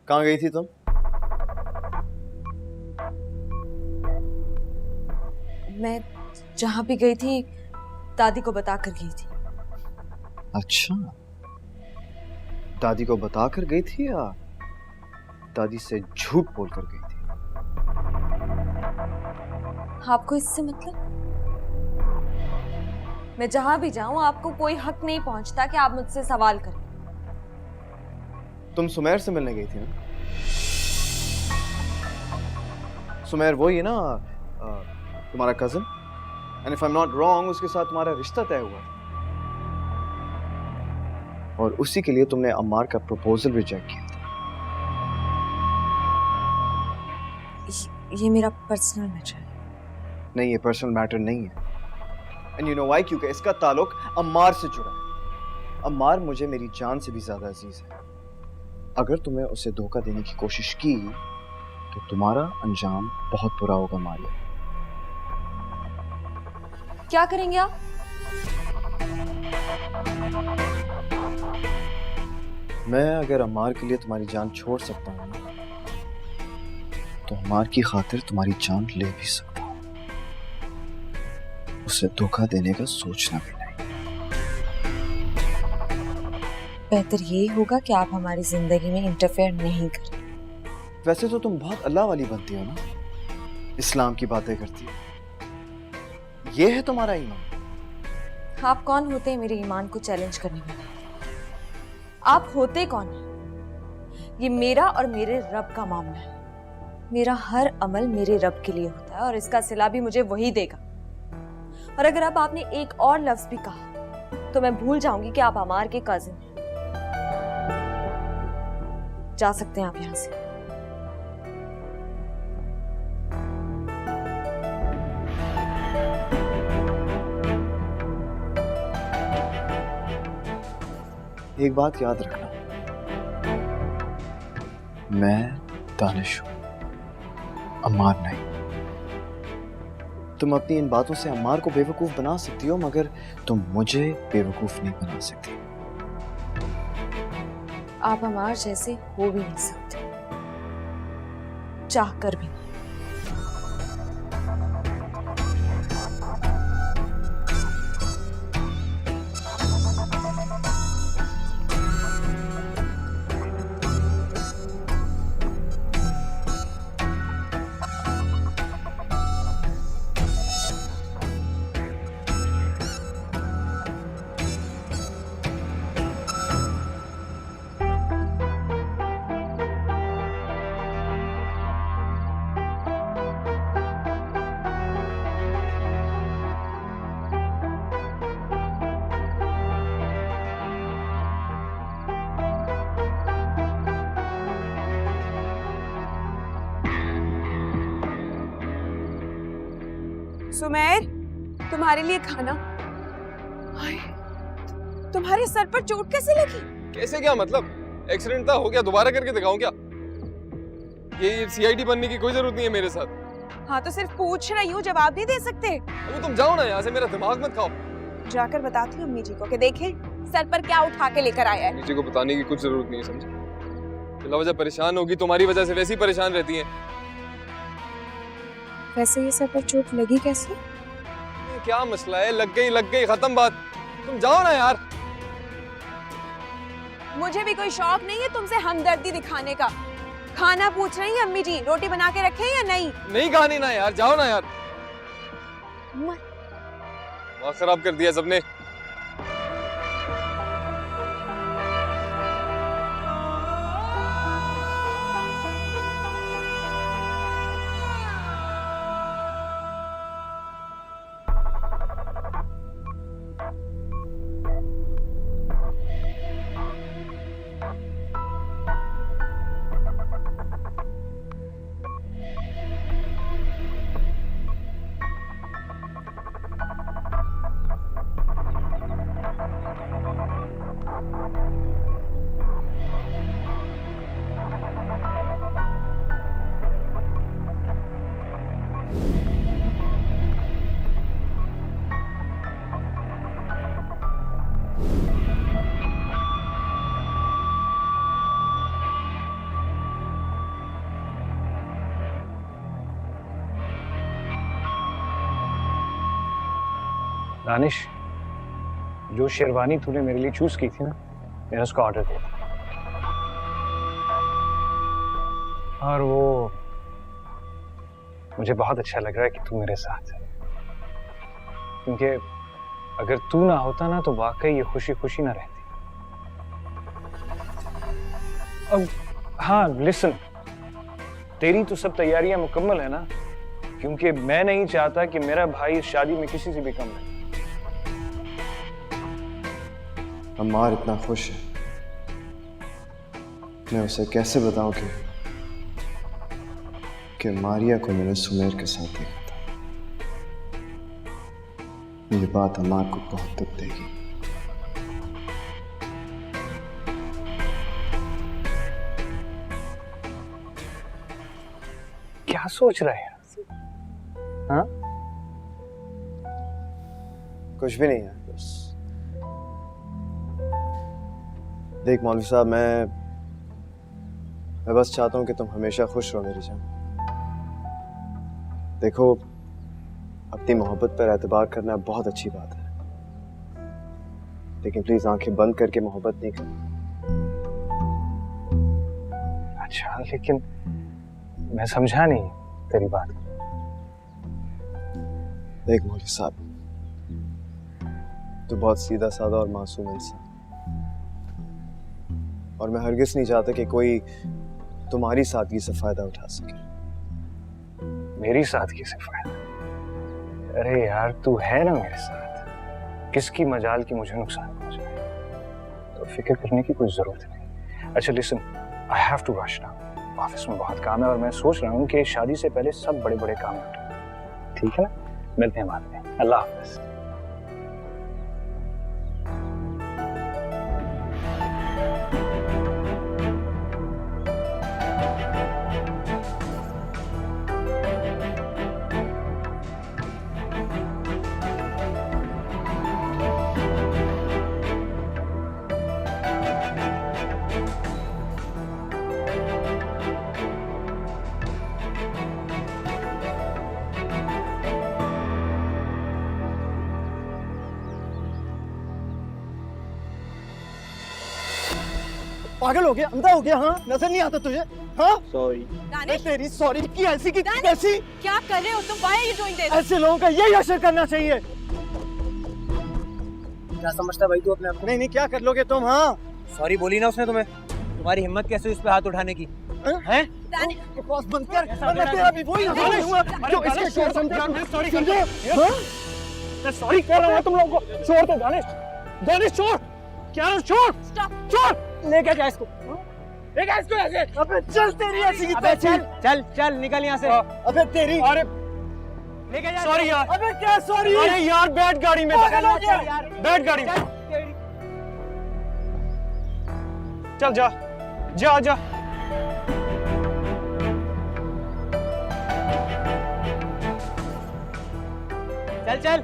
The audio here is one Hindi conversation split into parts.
कहाँ गई थी तुम? मैं जहां भी गई थी दादी को बता कर गई थी। अच्छा, दादी को बता कर गई थी या दादी से झूठ बोल कर गई थी? आपको इससे मतलब? मैं जहां भी जाऊं आपको कोई हक नहीं पहुंचता कि आप मुझसे सवाल करें। तुम सुमेर से मिलने गई थी ना? सुमेर वही है ना, तुम्हारा cousin? And if I am not wrong, उसके साथ तुम्हारा रिश्ता तय हुआ और उसी के लिए तुमने अम्मार का प्रपोजल रिजेक्ट किया था। ये मेरा पर्सनल मैटर है। नहीं, ये पर्सनल मैटर नहीं है। And you know why? क्योंकि इसका ताल्लुक अम्मार से जुड़ा है। अम्मार मुझे मेरी जान से भी ज्यादा अजीज है। अगर तुमने उसे धोखा देने की कोशिश की तो तुम्हारा अंजाम बहुत बुरा होगा मारिया। क्या करेंगे आप? मैं अगर अम्मार के लिए तुम्हारी जान छोड़ सकता हूँ तो अम्मार की खातिर तुम्हारी जान ले भी सकता हूँ। उसे धोखा देने का सोचना भी नहीं। बेहतर यही होगा कि आप हमारी जिंदगी में इंटरफेयर नहीं करें। वैसे तो तुम बहुत अल्लाह वाली बनती हो ना, इस्लाम की बातें करती हो। ये है तुम्हारा ईमान? आप कौन होते हैं मेरे ईमान को चैलेंज करने वाले? आप होते कौन हैं? ये मेरा और मेरे रब का मामला है। मेरा हर अमल मेरे रब के लिए होता है और इसका सिला भी मुझे वही देगा। और अगर अब आपने एक और लफ्ज भी कहा तो मैं भूल जाऊंगी कि आप अमार के कजिन हैं। जा सकते हैं आप यहां से। एक बात याद रखना, मैं दानिश हूं, अम्मार नहीं। तुम अपनी इन बातों से अम्मार को बेवकूफ बना सकती हो, मगर तुम मुझे बेवकूफ नहीं बना सकती। आप अमार जैसे हो भी नहीं सकते, चाह कर भी नहीं। सुमेर, तुम्हारे लिए खाना। हाय, तुम्हारे सर पर चोट कैसे लगी? कैसे क्या मतलब? एक्सीडेंट था, हो गया, दोबारा करके दिखाऊं क्या? ये सीआईडी बनने की कोई जरूरत नहीं है मेरे साथ। हाँ तो सिर्फ पूछ रही हूँ, जवाब नहीं दे सकते। अभी तुम जाओ ना यहाँ से, मेरा दिमाग मत खाओ। जाकर बताती हूँ अम्मी जी को कि देखें सर पर क्या उठा के लेकर आया है। मुझे को बताने की कुछ जरूरत नहीं है, समझे? बिला वजह परेशान होगी, तुम्हारी वजह से वैसी परेशान रहती है। वैसे ये सर पर चोट लगी कैसे? क्या मसला है? लग गई, खत्म बात। तुम जाओ ना यार। मुझे भी कोई शौक नहीं है तुमसे हमदर्दी दिखाने का। खाना पूछ रही है अम्मी जी, रोटी बना के रखे या नहीं? नहीं खानी ना यार, जाओ ना यार। दिमाग खराब कर दिया सबने। दानिश, जो शेरवानी तूने मेरे लिए चूज की थी ना, मैंने उसका ऑर्डर दिया था। और वो मुझे बहुत अच्छा लग रहा है कि तू मेरे साथ है, क्योंकि अगर तू ना होता ना तो वाकई ये खुशी खुशी ना रहती। अब हाँ लिसन, तेरी तो सब तैयारियां मुकम्मल है ना, क्योंकि मैं नहीं चाहता कि मेरा भाई इस शादी में किसी से भी कम रहे। अम्मार इतना खुश है, मैं उसे कैसे बताऊं कि मारिया को मैंने सुमेर के साथ देखा था। ये बात अम्मार को बहुत दुख देगी। क्या सोच रहे हैं? हाँ? कुछ भी नहीं है, बस देख मौलवी साहब, मैं बस चाहता हूं कि तुम हमेशा खुश रहो मेरी जान। देखो, अपनी मोहब्बत पर एतबार करना बहुत अच्छी बात है, लेकिन प्लीज आंखें बंद करके मोहब्बत नहीं करना। अच्छा, लेकिन मैं समझा नहीं तेरी बात। देख मौलवी साहब, तू बहुत सीधा साधा और मासूम इंसान, और मैं हरगिज नहीं चाहता कि कोई तुम्हारी सादगी से फायदा उठा सके। मेरी सादगी से फायदा? अरे यार, तू है ना मेरे साथ, किसकी मजाल की मुझे नुकसान पहुंचाए, तो फिक्र करने की कोई जरूरत नहीं। अच्छा listen, I have to rush now, office में बहुत काम है और मैं सोच रहा हूँ कि शादी से पहले सब बड़े बड़े काम निपटाऊं। ठीक है ना, मिलते हैं बाद में। अल्लाह हाफिज। पागल हो गया, अंधा हो गया? हाँ, नजर नहीं आता तुझे? हाँ, सॉरी तेरी सॉरी की ऐसी की कैसी? क्या कर रहे हो तुम? Why are you doing this? ऐसे लोगों का यही असर करना चाहिए। क्या समझता भाई तू अपने आप को? नहीं क्या कर लोगे तुम? हाँ, सॉरी बोली ना उसने तुम्हें? तुम्हारी हिम्मत कैसे हुई इस पे हाथ उठाने की? हैं? बकवास बंद कर। मैं तेरा भी वही हुआ जो इसके शोर समझा। सॉरी समझो। मैं सॉरी कह रहा हूँ तुम लोगों को। छोड़ दो दानिश, दानिश छोड़। क्या छोड़? छोड़। लेके जा इसको। लेके इसको ऐसे। अबे चल, तेरी ऐसी की अबे तैसी। चल निकल यहाँ से। अबे तेरी। अरे लेके जा। सॉरी यार। अबे क्या सॉरी? अरे यार, बैठ गाड़ी में, बैठ गाड़ी में। चल जा जा जा। चल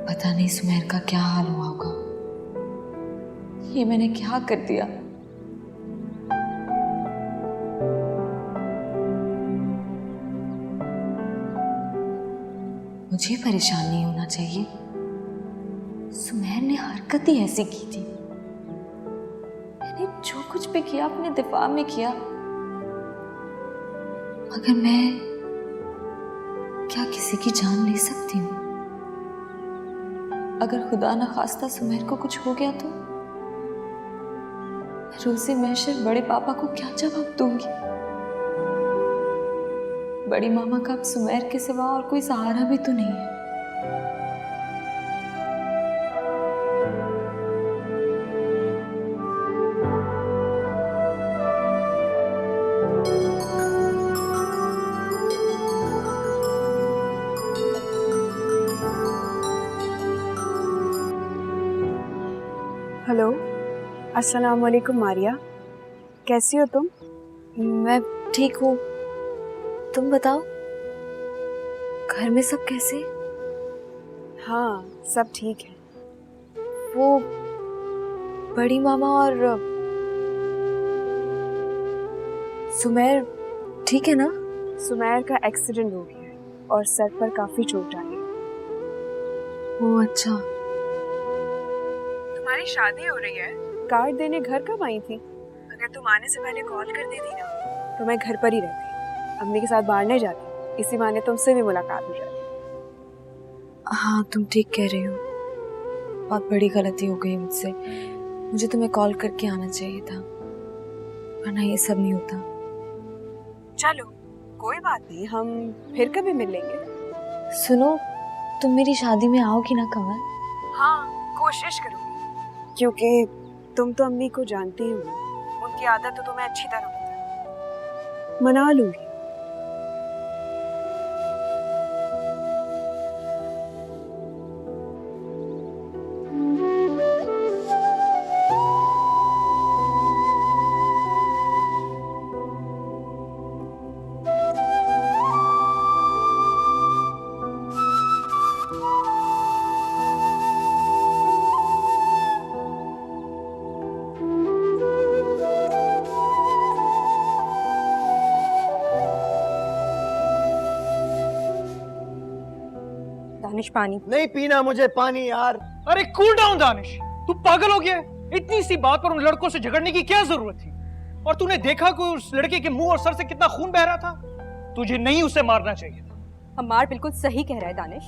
पता नहीं सुमेर का क्या हाल हुआ होगा। ये मैंने क्या कर दिया? मुझे परेशान नहीं होना चाहिए, सुमेर ने हरकत ही ऐसी की थी। मैंने जो कुछ भी किया अपने दिफा में किया, मगर मैं क्या किसी की जान ले सकती हूँ? अगर खुदा न खास्ता सुमेर को कुछ हो गया तो रोज़े महशर बड़े पापा को क्या जवाब दूंगी? बड़ी मामा का अब सुमेर के सिवा और कोई सहारा भी तो नहीं है। हेलो, अस्सलाम वालेकुम मारिया, कैसी हो तुम? मैं ठीक हूँ, तुम बताओ घर में सब कैसे? हाँ, सब ठीक है। वो बड़ी मामा और सुमेर ठीक है ना? सुमैर का एक्सीडेंट हो गया है और सर पर काफी चोट आई है। वो अच्छा। तुम्हारी शादी हो रही है, कार्ड देने घर कब आई थी? अगर तुम आने से पहले कॉल कर देती ना तो मैं घर पर ही रहती, अम्मी के साथ बाहर नहीं जाती, इसी बहाने तुमसे भी मुलाकात हो जाती। हाँ तुम ठीक कह रही हो, बहुत बड़ी गलती हो गई मुझसे। मुझे तुम्हें कॉल करके आना चाहिए था, वरना ये सब नहीं होता। चलो कोई बात नहीं, हम फिर कभी मिलेंगे। सुनो, तुम मेरी शादी में आओगी ना कमल? हाँ, कोशिश करूंगी, क्योंकि तुम तो अम्मी को जानती ही हो, उनकी आदत तो तुम्हें अच्छी तरह पता है। मना लूंगी। दानिश पानी। नहीं पीना मुझे पानी यार। अरे कूल डाउन दानिश, तू पागल हो गया है? इतनी सी बात पर उन लड़कों से झगड़ने की क्या जरूरत थी? और तूने देखा कि उस लड़के के मुंह और सर से कितना खून बह रहा था? तुझे नहीं उसे मारना चाहिए था। अम्मार बिल्कुल सही कह रहा है दानिश,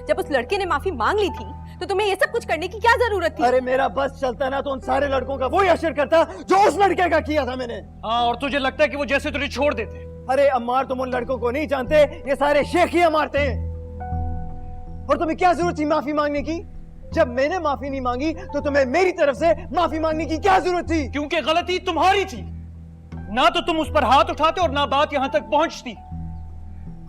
जब उस लड़के ने माफी मांग ली थी तो तुम्हें ये सब कुछ करने की क्या जरूरत थी? अरे मेरा बस चलता ना तो उन सारे लड़कों का वही असर करता जो उस लड़के का किया था मैंने। हाँ, और तुझे लगता है कि वो जैसे तुझे छोड़ देते? अरे अम्मार, तुम उन लड़कों को नहीं जानते, ये सारे शेखियां मारते हैं। और तुम्हें क्या जरूरत थी माफी मांगने की? जब मैंने माफी नहीं मांगी तो तुम्हें मेरी तरफ से माफी मांगने की क्या जरूरत थी? क्योंकि गलती तुम्हारी थी। ना तो तुम उस पर हाथ उठाते और ना बात यहां तक पहुंचती।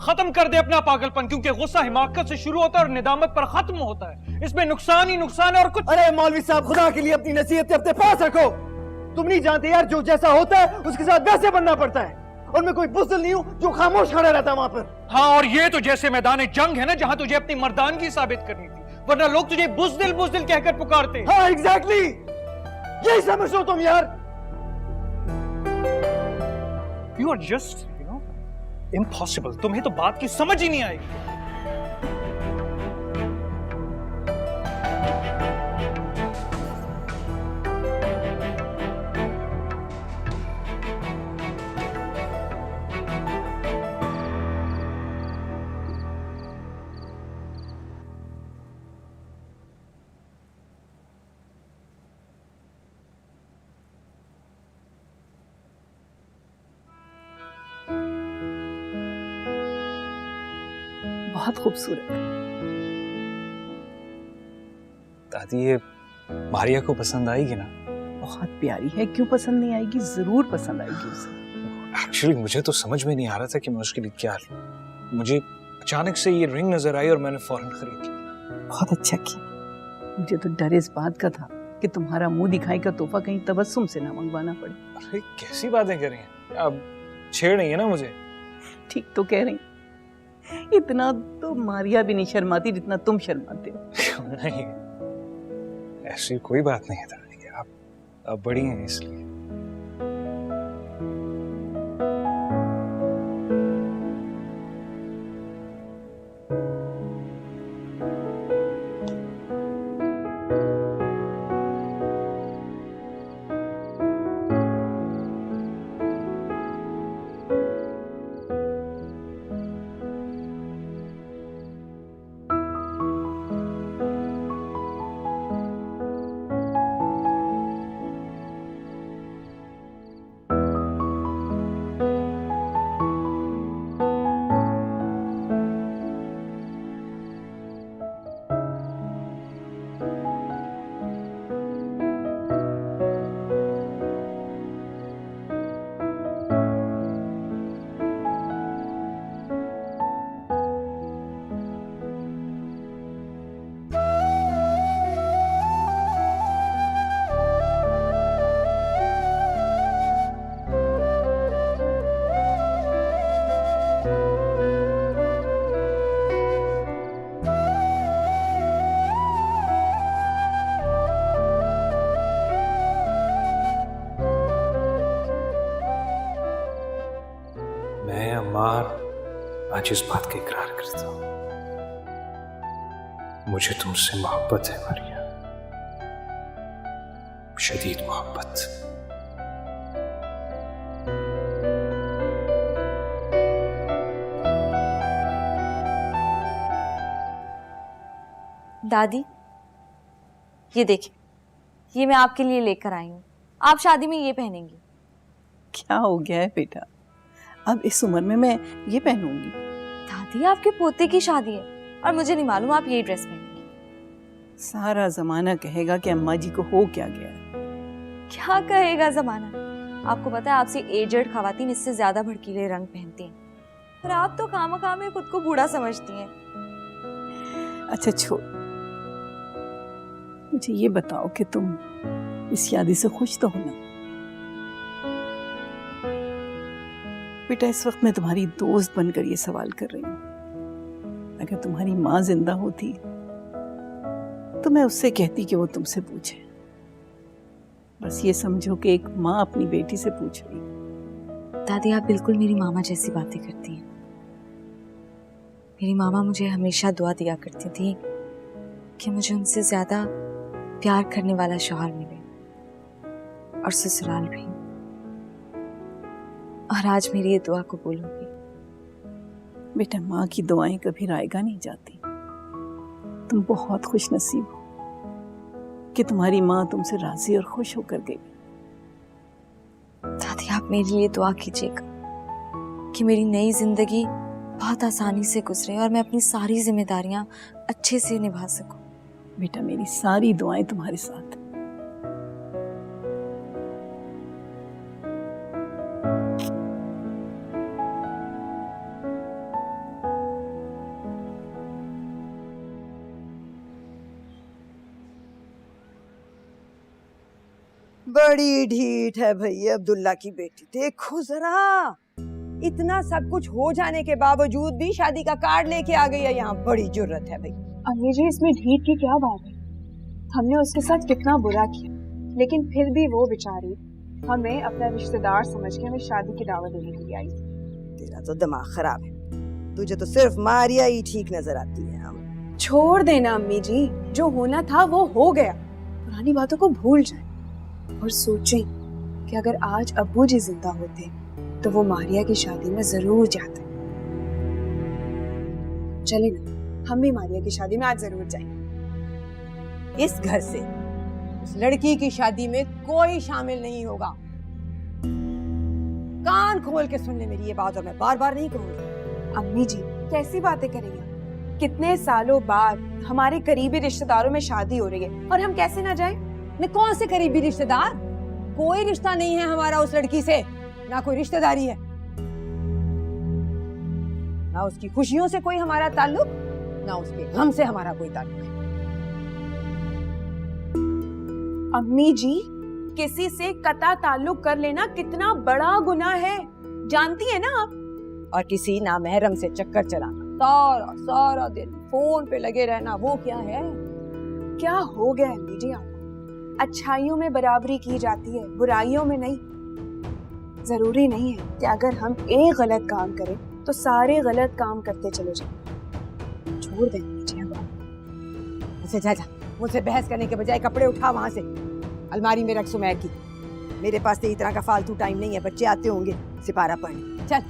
खत्म कर दे अपना पागलपन, क्योंकि गुस्सा हिमाकत से शुरू होता है और निदामत पर खत्म होता है। इसमें नुकसान ही नुकसान है और कुछ। अरे मौलवी साहब, खुदा के लिए अपनी नसीहत अपने पास रखो। तुम नहीं जानते यार, जो जैसा होता है उसके साथ वैसे बनना पड़ता है। और मैं कोई बुज़दिल नहीं हूं जो खामोश खड़ा रहता वहां पर। हाँ, और ये तो जैसे मैदान जंग है ना, जहां तुझे अपनी मर्दानगी साबित करनी थी, वरना लोग तुझे बुज़दिल बुज़दिल कहकर पुकारते। हाँ एग्जैक्टली, यही समझ लो तुम यार। You are just impossible. तुम्हें तो बात की समझ ही नहीं आएगी। बहुत खूबसूरत है। दादी, ये मारिया को पसंद आएगी ना? बहुत प्यारी है, क्यों पसंद नहीं आएगी? जरूर पसंद आएगी उसे। एक्चुअली मुझे तो समझ में नहीं आ रहा था कि मैं उसके लिए क्या लूं। मुझे अचानक से ये रिंग नजर आई और मैंने फौरन खरीद ली। बहुत अच्छा किया। मुझे तो डर इस बात का था कि तुम्हारा मुंह दिखाई का तोहफा कहीं तबस्सुम से ना मंगवाना पड़े। अरे कैसी बातें कर रही हैं अब? छेड़ रही है ना मुझे। ठीक तो कह रही, इतना तो मारिया भी नहीं शर्माती जितना तुम शर्माते हो। नहीं, ऐसी कोई बात नहीं है दादी, आप बड़ी हैं इसलिए। आज इस बात का इकरार करता हूं, मुझे तुमसे मोहब्बत है मारिया, शदीद मोहब्बत। दादी, ये देखिए, ये मैं आपके लिए लेकर आई हूँ। आप शादी में ये पहनेंगी। क्या हो गया है बेटा, अब इस उम्र में मैं ये पहनूंगी? दादी, आपके पोते की शादी है और मुझे नहीं मालूम आप ये ड्रेस पहनेंगी। सारा जमाना कहेगा कि अम्मा जी को हो क्या गया है। क्या कहेगा जमाना? आपको पता है आपसे एजेड खवातीन इससे ज्यादा भड़कीले रंग पहनती हैं, और आप तो खामखा में खुद को बूढ़ा समझती हैं। अच्छा छोड़, मुझे ये बताओ कि तुम इस शादी से खुश तो हो ना? बेटा, इस वक्त मैं तुम्हारी दोस्त बनकर ये सवाल कर रही हूँ। अगर तुम्हारी माँ जिंदा होती तो मैं उससे कहती कि वो तुमसे पूछे। बस ये समझो कि एक माँ अपनी बेटी से पूछ रही। दादी, आप बिल्कुल मेरी मामा जैसी बातें करती हैं। मेरी मामा मुझे हमेशा दुआ दिया करती थी कि मुझे उनसे ज्यादा प्यार करने वाला शौहर मिले, और ससुराल भी। और आज मेरी ये दुआ कबूल होगी। बेटा, माँ की दुआएं कभी रायगा नहीं जाती। तुम बहुत खुश नसीब हो कि तुम्हारी माँ तुमसे राजी और खुश होकर गई। दादी, आप मेरे लिए दुआ कीजिएगा कि मेरी नई जिंदगी बहुत आसानी से गुजरे और मैं अपनी सारी जिम्मेदारियां अच्छे से निभा सकूं। बेटा, मेरी सारी दुआएं तुम्हारे साथ। बड़ी ढीठ है भैया अब्दुल्ला की बेटी, देखो जरा, इतना सब कुछ हो जाने के बावजूद भी शादी का कार्ड लेके आ गई है यहाँ। बड़ी जुर्रत है भाई। अम्मी जी, इसमें ढीठ की क्या बात है? हमने उसके साथ कितना बुरा किया, लेकिन फिर भी वो बेचारी हमें अपना रिश्तेदार समझ के हमें शादी की दावत देने के लिए आई। तेरा तो दिमाग खराब है, तुझे तो सिर्फ मारिया ही ठीक नजर आती है। हम छोड़ देना अम्मी जी, जो होना था वो हो गया। पुरानी बातों को भूल जाए और सोचें कि अगर आज अब्बू जी जिंदा होते तो वो मारिया की शादी में जरूर जाते। चले ना, हम भी मारिया की शादी में आज जरूर जाएंगे। इस घर से उस लड़की की शादी में कोई शामिल नहीं होगा। कान खोल के सुन ले मेरी ये बात, और मैं बार बार नहीं कहूंगी। अम्मी जी, कैसी बातें करेंगे? कितने सालों बाद हमारे करीबी रिश्तेदारों में शादी हो रही है और हम कैसे ना जाएं? मैं कौन से करीबी रिश्तेदार? कोई रिश्ता नहीं है हमारा उस लड़की से, ना कोई रिश्तेदारी है, ना उसकी खुशियों से कोई हमारा ताल्लुक, ना उसके गम से हमारा कोई ताल्लुक है। अम्मी जी, किसी से कता ताल्लुक कर लेना कितना बड़ा गुनाह है, जानती है ना आप? और किसी नामहरम से चक्कर चलाना, सारा सारा दिन फोन पे लगे रहना, वो क्या है? क्या हो गया अम्मी जी आपको? अच्छाइयों में बराबरी की जाती है, बुराइयों में नहीं। जरूरी नहीं है कि अगर हम एक गलत काम करें तो सारे गलत काम करते चले जाएं। छोड़ दें मुझे अब। अच्छा जा, मुझसे बहस करने के बजाय कपड़े उठा वहां से, अलमारी में रख सुमैक की। मेरे पास तो इस तरह का फालतू टाइम नहीं है, बच्चे आते होंगे सिपारा पढ़ने। चल।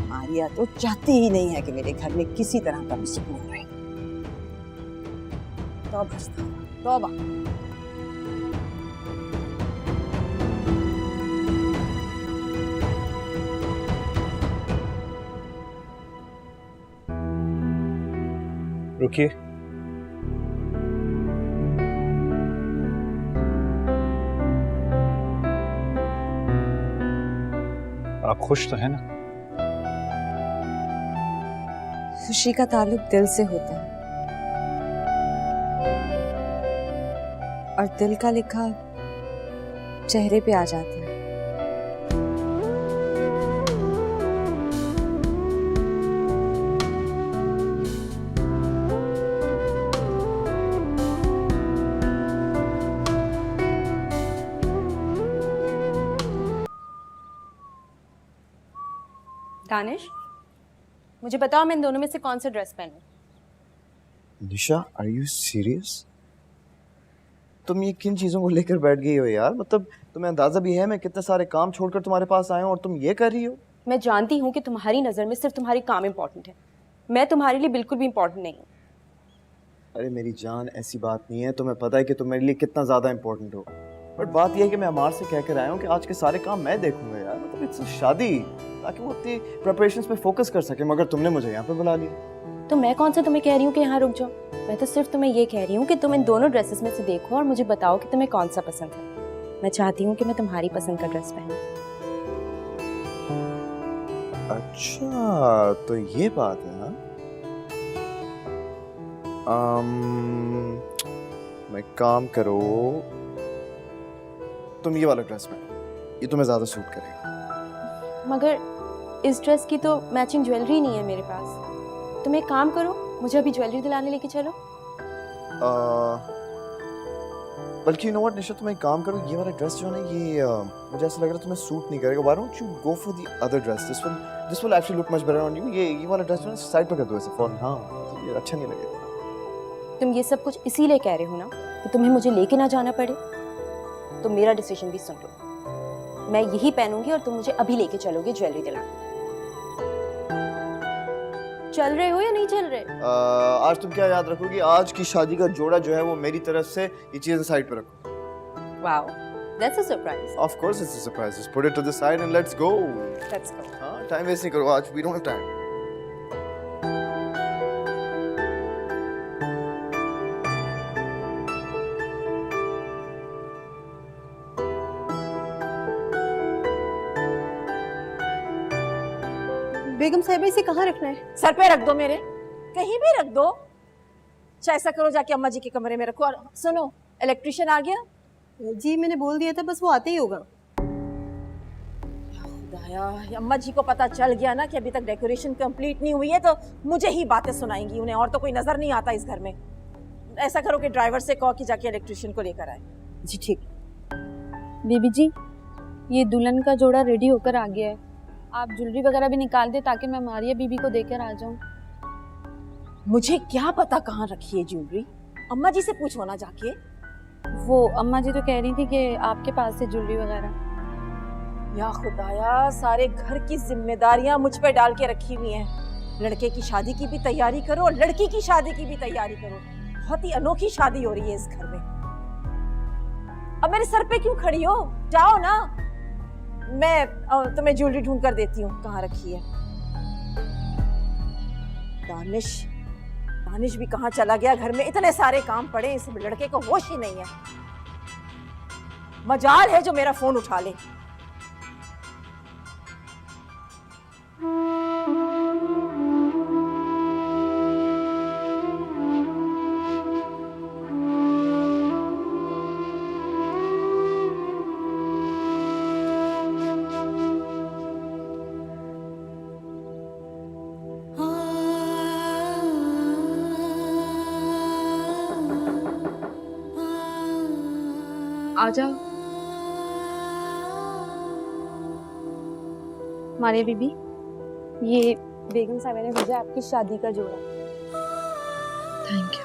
मारिया तो चाहती ही नहीं है कि मेरे घर में किसी तरह का भी सुकून रहे। तौबा तौबा। रुकिए, आप खुश तो है ना? खुशी का ताल्लुक दिल से होता है, और दिल का लिखा चेहरे पे आ जाता है। दानिश, मुझे बताओ मैं इन दोनों में से कौन सा ड्रेस पहनूं? Nisha, are you serious? तुम ये किन चीजों को लेकर बैठ गई हो यार? मतलब तुम्हें अंदाजा भी है मैं कितने सारे काम छोड़कर तुम्हारे पास आया हूँ और तुम ये कर रही हो? मैं जानती हूँ कि तुम्हारी नज़र में सिर्फ तुम्हारी काम इम्पोर्टेंट है, मैं तुम्हारे लिए बिल्कुल भी इम्पोर्टेंट नहीं हूँ। अरे मेरी जान, ऐसी बात नहीं है, तुम्हें पता है कि तुम मेरे लिए कितना ज़्यादा इम्पोर्टेंट हो। बट बात यह है कि मैं अमार से कह कर आया हूँ कि आज के सारे काम मैं देखूंगा यार, मतलब इट्स शादी, ताकि वो अपनी प्रिपरेशंस पे फोकस कर सके, मगर तुमने मुझे यहाँ पे बुला लिया। तो मैं कौन सा तुम्हें कह रही हूँ कि यहाँ रुक जाओ? मैं तो सिर्फ तुम्हें ये कह रही हूँ कि तुम इन दोनों ड्रेसेस में से देखो और मुझे बताओ कि तुम्हें कौन सा पसंद है। मैं चाहती हूँ कि मैं तुम्हारी पसंद का ड्रेस पहनूं। अच्छा, तो ये बात है हाँ? मैं काम करो, तुम ये वाला ड्रेस पहनो, ये तुम्हें ज़्यादा सूट करेगा। मगर इस ड्रेस की तो मैचिंग ज्वेलरी नहीं है मेरे पास। तुम एक काम करो, मुझे अभी ज्वेलरी दिलाने लेके चलो। बल्कि यू नो व्हाट निशा, तुम एक काम करो, ये वाला ड्रेस जो है ना, ये मुझे ऐसा लग रहा है तुम्हें सूट नहीं करेगा। Why don't you go for the other dress? This will actually look much better on you. ये वाला ड्रेस जो है साइड पे कर दो ऐसे फॉर। हाँ, ये अच्छा नहीं लगेगा। तुम ये सब कुछ इसीलिए कह रहे हो ना कि तुम्हें मुझे लेके ना जाना पड़े? तो मेरा डिसीजन भी सुन लो, मैं यही पहनूंगी और तुम मुझे अभी लेके चलोगे ज्वेलरी दिलाने। चल रहे हो या नहीं चल रहे? आज तुम क्या याद रखोगी? आज की शादी का जोड़ा जो है वो मेरी तरफ से, ये चीजें साइड पे रखो। Wow, that's a surprise. Of course it's a surprise. Just put it to the side and let's go. Let's go. हाँ, टाइम वेस्ट नहीं करो आज, वी डोंट हैव टाइम। बेगम साहिबा इसे कहाँ रखना है? सर पे रख दो मेरे, कहीं भी रख दो। अच्छा ऐसा करो, जाके अम्मा जी के कमरे में रखो। और सुनो, इलेक्ट्रिशियन आ गया? जी मैंने बोल दिया था, बस वो आते ही होगा। खुदाया, अम्मा जी को पता चल गया ना कि अभी तक डेकोरेशन कंप्लीट नहीं हुई है तो मुझे ही बातें सुनाएंगी उन्हें, और तो कोई नजर नहीं आता इस घर में। ऐसा करो कि ड्राइवर से कहो कि जाके इलेक्ट्रिशियन को लेकर आए। जी ठीक। बेबी जी, ये दुल्हन का जोड़ा रेडी होकर आ गया है। आप ज्वेलरी वगैरह भी निकाल दे ताकि मैं मारिया बीबी को देकर आ जाऊं। मुझे क्या पता कहाँ रखी है ज्वेलरी, अम्मा जी से पूछो ना जाके। वो अम्मा जी तो कह रही थी कि आपके पास है ज्वेलरी वगैरह। या खुदाया, सारे घर की जिम्मेदारियां मुझ पे डाल के रखी हुई हैं। लड़के की शादी की भी तैयारी करो और लड़की की शादी की भी तैयारी करो। बहुत ही अनोखी शादी हो रही है इस घर में। अब मेरे सर पे क्यों खड़ी हो? जाओ ना, मैं तुम्हें ज्वेलरी ढूंढ कर देती हूँ कहाँ रखी है। दानिश भी कहाँ चला गया? घर में इतने सारे काम पड़े, इस लड़के को होश ही नहीं है। मजाल है जो मेरा फोन उठा ले। आ जाओ मारिया बीबी, ये बेगम साहिबा ने भेजा आपकी शादी का जोड़ा। Thank you.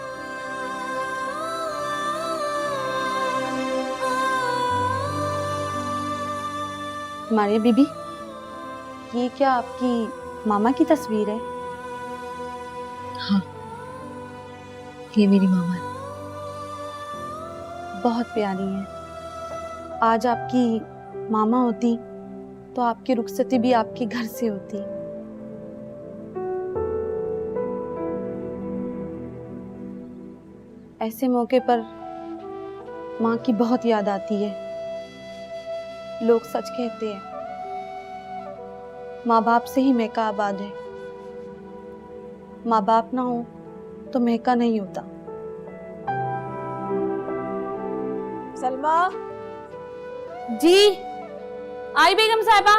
मारिया बीबी, ये क्या आपकी मामा की तस्वीर है? हाँ, ये मेरी मामा है। बहुत प्यारी है। आज आपकी मामा होती तो आपकी रुखसती भी आपके घर से होती। ऐसे मौके पर माँ की बहुत याद आती है। लोग सच कहते हैं, माँ बाप से ही महका आबाद है। माँ बाप ना हो तो महका नहीं होता। सलमा जी आई बेगम साहिबा।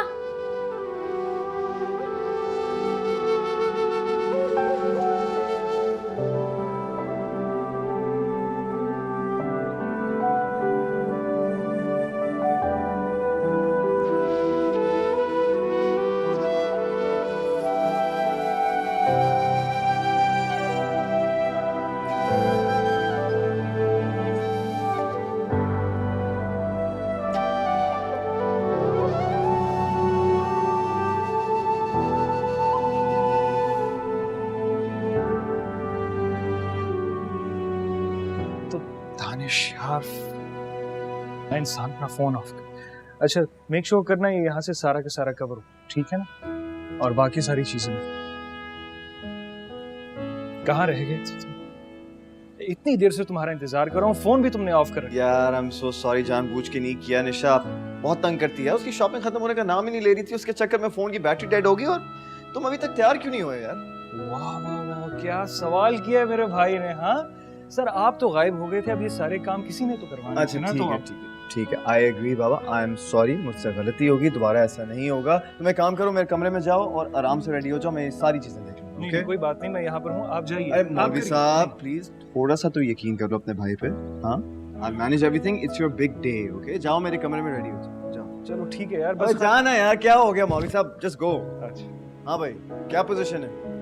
यार, मैं इंसान अपना फोन ऑफ कर। अच्छा मेक श्योर करना ये यहाँ से सारा का सारा कवर हो, ठीक है ना? और बाकी सारी चीजें कहाँ रह गए? इतनी देर से तुम्हारा इंतजार कर रहा हूँ, फोन भी तुमने ऑफ कर रखा। यार आई एम सो सॉरी, जानबूझ के नहीं किया। निशा बहुत तंग करती है, उसकी शॉपिंग खत्म होने का नाम ही नहीं ले रही थी। उसके चक्कर में फोन की बैटरी डेड होगी और तुम अभी तक तैयार क्यों नहीं हुए यार? वाह वाह वाह, क्या सवाल किया है मेरे भाई ने। हाँ सर, आप तो गायब हो गए थे, अब ये सारे काम किसी ने तो करवाने थे ना। तो ठीक है, आई एग्री बाबा, आई एम सॉरी, मुझसे गलती होगी, दोबारा ऐसा नहीं होगा। तुम एक काम करो, मेरे कमरे में जाओ और आराम से रेडी हो जाओ, मैं ये सारी चीजें देख लूंगा। नहीं, कोई बात नहीं, मैं यहाँ पर हूँ, आप जाइए। अरे मौलवी साहब प्लीज थोड़ा सा तो यकीन कर लो अपने भाई पे। हाँ, I manage everything, it's your big day. Okay, जाओ मेरे कमरे में रेडी हो जाओ, जाओ। चलो ठीक है यार, बस बस जाना यार, क्या हो गया मौलवी साहब, जस्ट गो। अच्छा हाँ भाई, क्या पोजीशन है?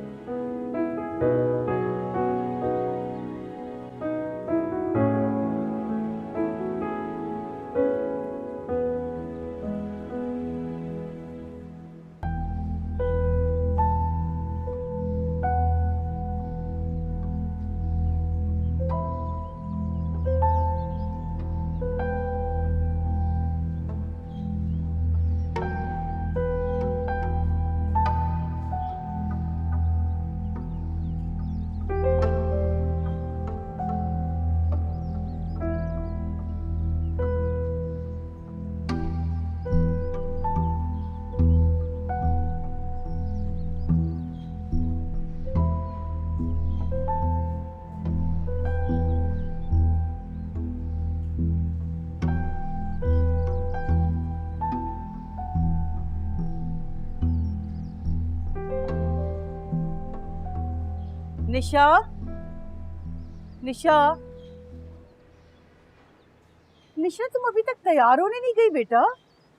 निशा, निशा, निशा तुम अभी तक तैयार होने नहीं गई बेटा?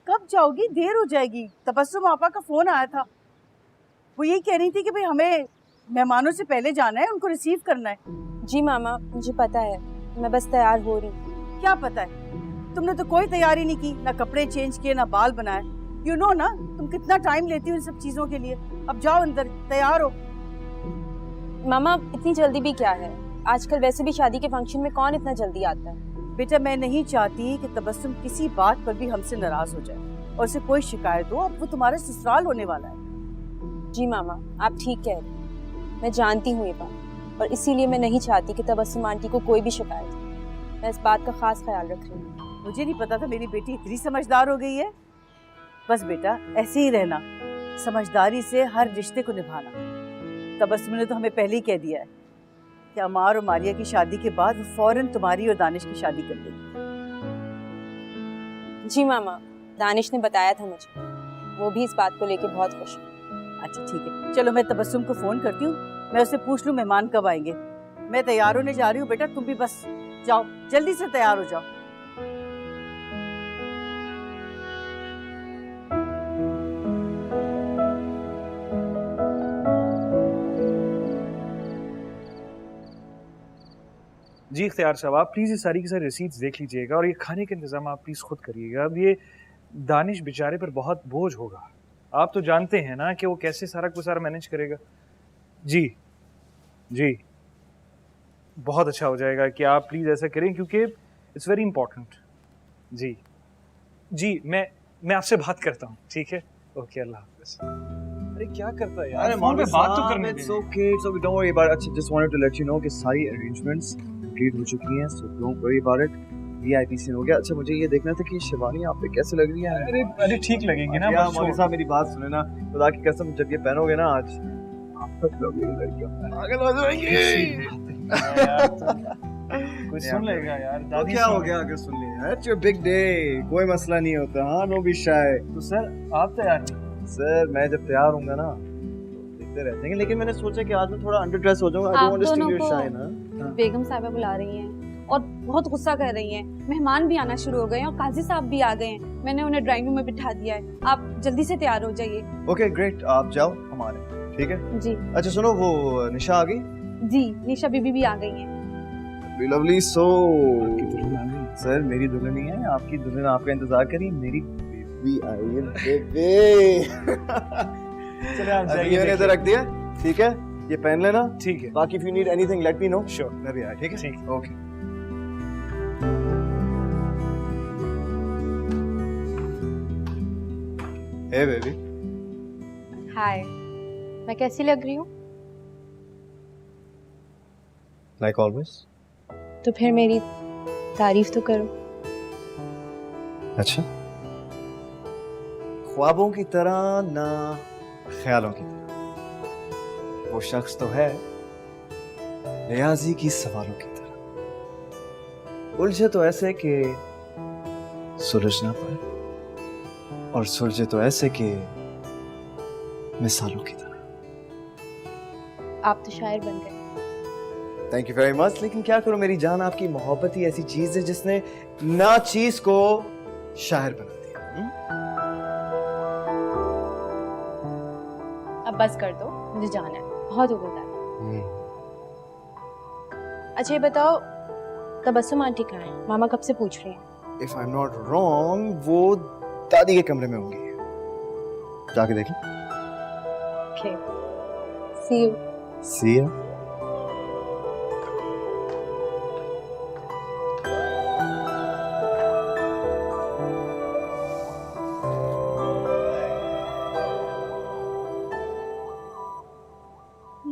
कब जाओगी? देर हो जाएगी। तबस्सुम आपा का फोन आया था, वो यही कह रही थी कि भाई हमें मेहमानों से पहले जाना है, उनको रिसीव करना है। जी मामा, मुझे पता है, मैं बस तैयार हो रही हूँ। क्या पता है? तुमने तो कोई तैयारी नहीं की, ना कपड़े चेंज किए, ना बाल बनाए। यू नो ना तुम कितना टाइम लेती हो इन सब चीजों के लिए। अब जाओ अंदर, तैयार हो। मामा इतनी जल्दी भी क्या है? आजकल वैसे भी शादी के फंक्शन में कौन इतना जल्दी आता है? बेटा मैं नहीं चाहती कि तबस्सुम किसी बात पर भी हमसे नाराज हो जाए और उसे कोई शिकायत हो। अब वो तुम्हारा ससुराल होने वाला है। जी मामा, आप ठीक कह रही हैं, मैं जानती हूँ ये बात, और इसीलिए मैं नहीं चाहती कि तबस्सुम आंटी को कोई भी शिकायत हो। मैं इस बात का खास ख्याल रख रही हूँ। मुझे नहीं पता था मेरी बेटी इतनी समझदार हो गई है। बस बेटा ऐसे ही रहना, समझदारी से हर रिश्ते को निभाना। तबस्सुम ने तो हमें पहले ही कह दिया है कि अमार और मारिया की शादी के बाद वो फौरन तुम्हारी और दानिश की शादी कर देगी। जी मामा, दानिश ने बताया था मुझे, वो भी इस बात को लेके बहुत खुश है। अच्छा ठीक है, चलो मैं तबस्सुम को फोन करती हूँ, मैं उससे पूछ लूँ मेहमान कब आएंगे। मैं तैयार होने जा रही हूँ बेटा, तुम भी बस जाओ, जल्दी से तैयार हो जाओ। जी इख्तियार साहब, आप प्लीज़ ये सारी की सारी रसीद्स देख लीजिएगा और ये खाने के इंतजाम आप प्लीज़ खुद करिएगा। अब ये दानिश बेचारे पर बहुत बोझ होगा, आप तो जानते हैं ना कि वो कैसे सारा कुछ सारा मैनेज करेगा। जी जी, बहुत अच्छा हो जाएगा कि आप प्लीज़ ऐसा करें, क्योंकि इट्स वेरी इंपॉर्टेंट। जी जी, मैं आपसे बात करता हूँ, ठीक है? ओके, अल्लाह हाफ़िज़। अरे क्या करता है यार, फोन पे बात तो करने दे। It's okay, it's okay, don't worry about it. Just wanted to let you know कि सारी arrangements complete हो चुकी हैं, so don't worry about it. VIP scene हो गया। अच्छा मुझे ये देखना था कि शिवानी आप पे कैसे लग रही है? अरे ठीक लगेंगी ना। यार मौलवी साहब मेरी बात सुने ना, खुदा की कसम जब ये पहनोगे ना आज, आप तक लगेगी लड़कियों पागल हो जाएंगी। कोई सुन लेगा यार, तो दादी क्या हो गया अगर सुन लिया? It's your big day, कोई मसला नहीं होता। हाँ, no be shy। तो सर आप तैयार नहीं? सर मैं जब तैयार होऊंगा ना देखते रहते हैं, लेकिन मैंने सोचा कि आज मैं थोड़ा अंडर ड्रेस हो जाऊंगा। I don't want to steal your shine, हाँ? बेगम साहबा बुला रही हैं और बहुत गुस्सा कर रही हैं। मेहमान भी आना शुरू हो गए हैं और काजी साहब भी आ गए हैं। मैंने उन्हें ड्राइंग रूम में बिठा दिया है, आप जल्दी से तैयार हो जाइए। Okay, great, आप जाओ हमारे, ठीक है? जी अच्छा सुनो, वो निशा आ गई? जी, निशा बीबी भी आ गई हैं। लवली, सो सर मेरी दुल्हन ही है, आपकी दुल्हन आपका इंतजार करी, मेरी बेबी आई है, बेबी। चले आप अभी मैंने इधर रख दिया, ठीक है? ये पहन लेना, ठीक है। बाकी if you need anything let me know। Sure। मैं भी आया, ठीक है? ठीक। ओके। Hey baby. हाय, मैं कैसी लग रही हूँ? Like always. तो फिर मेरी तारीफ तो करो। अच्छा, ख्वाबों की तरह ना ख्यालों की तरह वो शख्स तो है रियाजी की सवालों की तरह, उलझे तो ऐसे कि सुलझ ना पाए और सुलझे तो ऐसे कि मिसालों की तरह। आप तो शायर बन गए। Thank you very much. लेकिन क्या करूं मेरी जान, आपकी मोहब्बत ही ऐसी चीज है जिसने ना चीज को शायर बना दिया। अब बस कर दो, मुझे जाना है, बहुत हो गया। अच्छा ये बताओ, तबस्सुम आंटी कहाँ है? मामा कब से पूछ रही हैं। If I am not wrong वो दादी के कमरे में होंगी, जाके देख लो। Okay, see you. See you.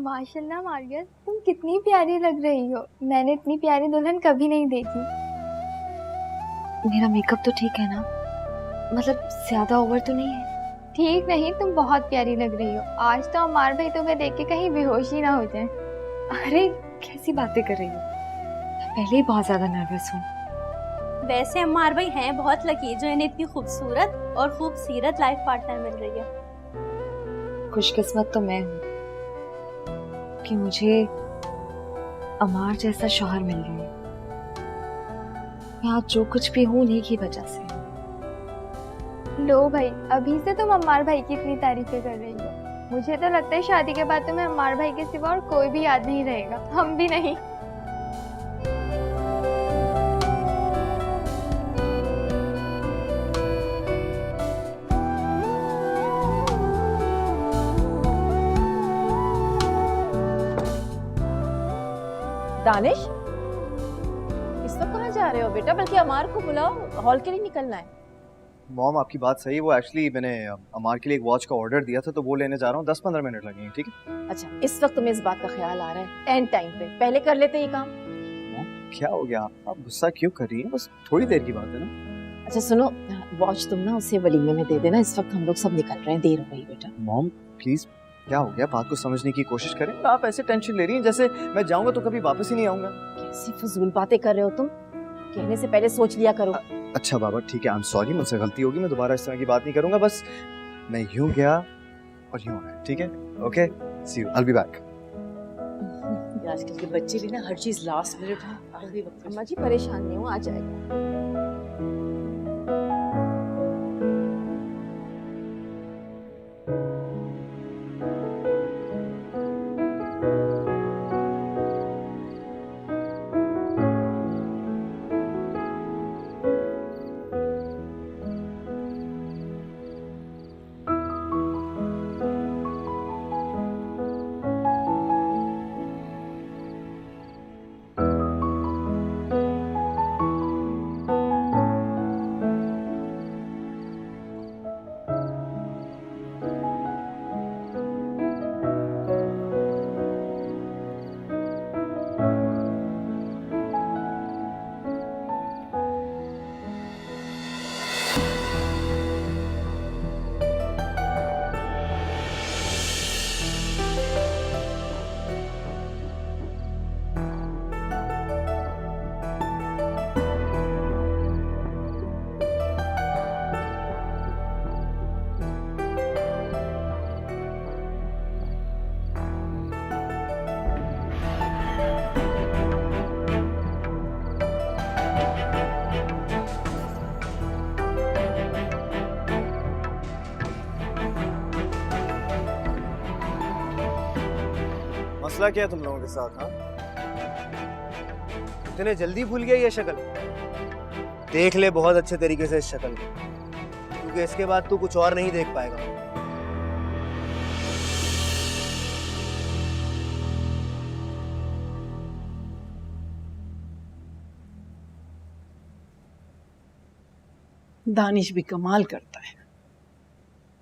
माशाल्लाह मारिया, तुम कितनी प्यारी लग रही हो। मैंने इतनी प्यारी दुल्हन कभी नहीं देखी। मेरा मेकअप तो ठीक है ना? मतलब ज्यादा ओवर तो नहीं है? ठीक नहीं, तुम बहुत प्यारी लग रही हो। आज तो अमार भाई तुम्हें देख के कहीं बेहोश ही ना हो जाए। अरे कैसी बातें कर रही हो, मैं पहले ही बहुत ज्यादा नर्वस हूँ। वैसे अम्मार भाई हैं बहुत लकी जो इन्हें इतनी खूबसूरत और खूबसूरत लाइफ पार्टनर मिल रही है। खुशकिस्मत तो मैं हूँ कि मुझे अमार जैसा शौहर मिल गया है। मैं आज जो कुछ भी हूँ उन्हीं की वजह से। लो भाई, अभी से तुम अम्मार भाई की इतनी तारीफें कर रही हो। मुझे तो लगता है शादी के बाद तुम्हें अम्मार भाई के सिवा और कोई भी याद नहीं रहेगा, हम भी नहीं। दानिश, इस वक्त कहाँ जा रहे हो बेटा? बल्कि अमार को बुलाओ, हॉल के लिए निकलना है। मॉम आपकी बात सही है, वो एक्चुअली मैंने अमार के लिए एक वॉच का ऑर्डर दिया था तो वो लेने जा रहा हूँ। 10-15 मिनट लगेंगे, ठीक है? अच्छा, इस वक्त तुम्हें इस बात का ख्याल आ रहा है? एंड टाइम पे पहले कर लेते ये काम। मॉम क्या हो गया, आप गुस्सा क्यों कर रही हैं? बस थोड़ी देर की बात है ना। अच्छा सुनो, वॉच तुम ना उसे वलीमे में दे देना। इस वक्त हम लोग सब निकल रहे हैं, देर हो गई बेटा। मॉम प्लीज, क्या हो गया? बात को समझने की कोशिश करें। आप ऐसे टेंशन ले रही हैं जैसे मैं जाऊंगा तो कभी वापस ही नहीं आऊंगा। कैसी फजूल बातें कर रहे हो तुम? कहने से पहले सोच लिया करो। अच्छा बाबा ठीक है, आई एम सॉरी, मुझसे गलती होगी, मैं दोबारा इस तरह की बात नहीं करूंगा। बस मैं यूं गया और यूं आया, ठीक है? Okay, see you, I will be back. आजकल के बच्चे भी ना हर चीज लास्ट मिनट है, आखिरी वक्त। अम्मा जी परेशान नहीं हो, आ जाएगा। मसला क्या है तुम लोगों के साथ? हाँ, इतने जल्दी भूल गया ये शक्ल? देख ले बहुत अच्छे तरीके से इस शक्ल को, क्योंकि इसके बाद तू कुछ और नहीं देख पाएगा। दानिश भी कमाल करता है,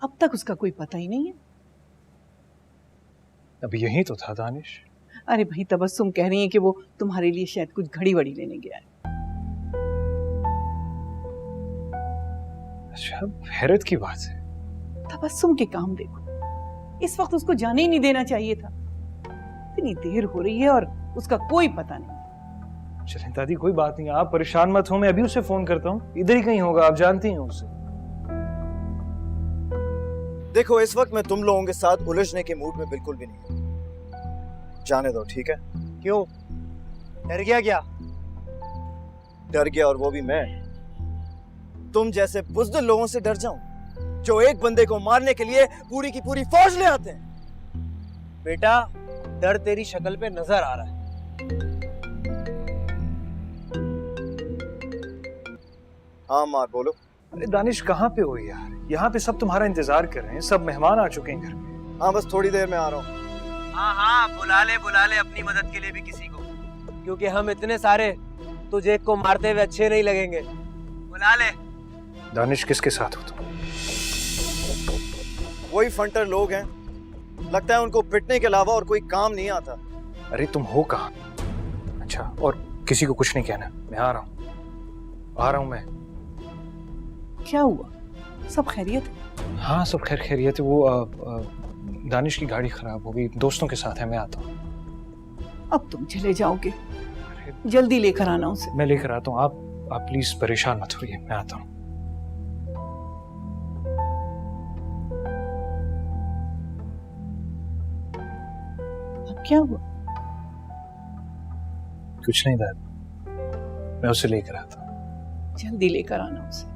अब तक उसका कोई पता ही नहीं है। अब यही तो था दानिश। अरे भाई, तबस्सुम कह रही है कि वो तुम्हारे लिए शायद कुछ घड़ी वड़ी लेने गया है। अच्छा, हैरत की बात है। तबस्सुम के काम देखो, इस वक्त उसको जाने ही नहीं देना चाहिए था। इतनी देर हो रही है और उसका कोई पता नहीं। चलें दादी, कोई बात नहीं, आप परेशान मत हो, मैं अभी उसे फोन करता हूँ। इधर ही कहीं होगा, आप जानती हैं उसे। देखो, इस वक्त मैं तुम लोगों के साथ उलझने के मूड में बिल्कुल भी नहीं हूं। जाने दो, ठीक है? क्यों, डर गया क्या? डर गया, और वो भी मैं? तुम जैसे बुज़दिल लोगों से डर जाऊं जो एक बंदे को मारने के लिए पूरी की पूरी फौज ले आते हैं? बेटा, डर तेरी शक्ल पे नजर आ रहा है। हाँ मार, बोलो। अरे दानिश, कहाँ पे हो यार? यहाँ पे सब तुम्हारा इंतजार कर रहे हैं, सब मेहमान आ चुके हैं घर में। हाँ, बस थोड़ी देर में आ रहा हूँ। हाँ, बुला ले अपनी मदद के लिए भी किसी को, क्योंकि हम इतने सारे तुझे को मारते हुए अच्छे नहीं लगेंगे। बुला ले। दानिश, किसके साथ हो तुम? वही फंटर लोग हैं, लगता है उनको पिटने के अलावा और कोई काम नहीं आता। अरे तुम हो कहाँ? अच्छा, और किसी को कुछ नहीं कहना, मैं आ रहा हूँ मैं। क्या हुआ? सब खैरियत है? हाँ, सब खैर खैरियत है। वो दानिश की गाड़ी खराब हो गई, दोस्तों के साथ है, मैं आता हूँ। अब तुम चले जाओगे, जल्दी लेकर आना उसे। मैं लेकर आता हूँ, आप प्लीज परेशान मत होइए, मैं आता हूँ। अब क्या हुआ? कुछ नहीं दादी, मैं उसे लेकर आता हूँ। जल्दी लेकर आना उसे।